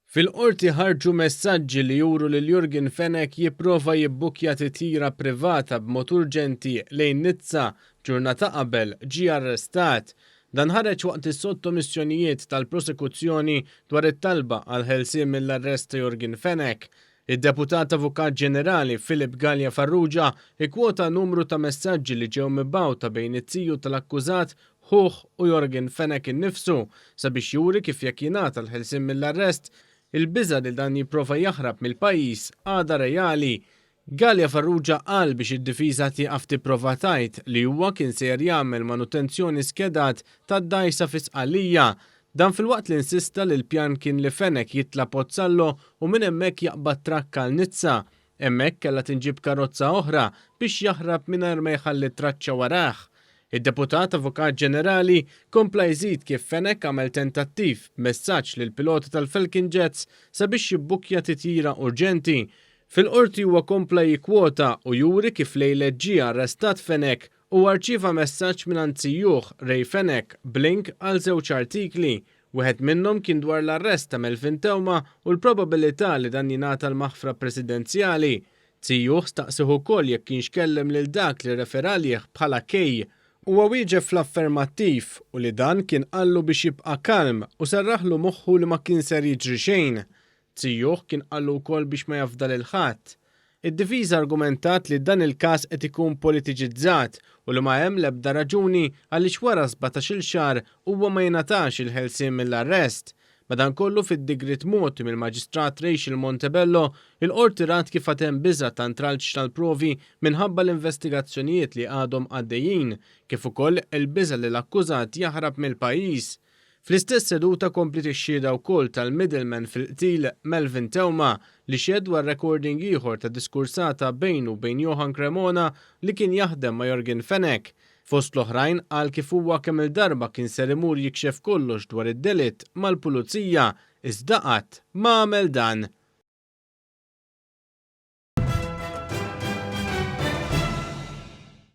Fil-qorti ħarġu messaġġi li juru li Jurgen Fenech jipprova jibbukkja titjira privata b'mod urġenti lejn Nizza ġurnata qabel ġie arrestat. Dan ħareġ waqt is-sottomissjonijiet tal-prosekuzzjoni dwar it-talba għal ħelsien mill-arrest ta' Jurgen Fenech. Id-Deputat Avukat Ġenerali Filip Gallia Farrugia ikkwota numru ta' messaġġi li ġew mibgħuta bejn it-tiju tal-akkużat Huch u Jurgen Fenech innifsu sabiex juri kif jekk jingħata l-ħelsien mill-arrest il-biża li dan jipprova jaħrab mill-pajjiż għadha reali. Gallia Farrugia qal biex id-difiża tieqaf tipprova tgħid li huwa kien sejjer jagħmel manutenzjoni skedat tad-dgħajsa fi Sqallija. Dan filwaqt li insista li l-pjan kien li Fenech jitla Pozzallo u minn hemmhekk jaqbad trakka għal Nizza. Hemmhekk kellha tinġib karozza oħra biex jaħrab mingħajr ma jħalli traċċa warah. Id-Deputat Avukat Ġenerali kompla jżid kif Fenech għamel tentattiv b'messaġġ lil piloti tal-Falcon Jets sabiex jibbukkja titjira urġenti. Fil-qorti huwa kompla jikkwota u juri kif lejlet ġie arrestat Fenech u arċieva messaġġ minn Juch Ray Fenech b'link għal żewġ artikli. Wieħed minnhom kien dwar l-arrest ta' Melvin Tewma u l-probabilità li dan jingħata l-maħfra presidenzjali. Juch staqsih ukoll jekk kienx kellem lil dak li referalih bħala Kej. Huwa wieġeb fl-affermattiv u li dan kien qallu biex jibqa' kalm u serraħlu moħħu li ma kien ser jiġri xejn. Juch kien qallu wkoll biex ma jafdal il-ħadd. Id-difiża argumentat li dan il-każ qed ikun politiċizzat u li ma hemm l-ebda raġuni għaliex wara 17-il xahar huwa ma jingħatax il-ħelsien mill-arrest. Madankollu fid-digrit moti mill-Maġistrat Rachel Montebello, il-qorti rat kif hemm biża' ta' intralċ tal-provi minħabba l-investigazzjonijiet li għadhom għaddejjin, kif ukoll il-biża' li l-akkużat jaħrab mill-pajjiż. Fl-istess seduta kompli tixxieda wkoll tal-middleman fil-qtil Melvin Tewma li xed war recording ieħor ta' diskursata bejn Johan Cremona li kien jaħdem ma' Jurgen Fenech. Fost l-oħrajn qal kif huwa kemm il-darba kien ser imur jikxef kollox dwar id-delitt mal-pulizija iżda qatt ma għamel dan.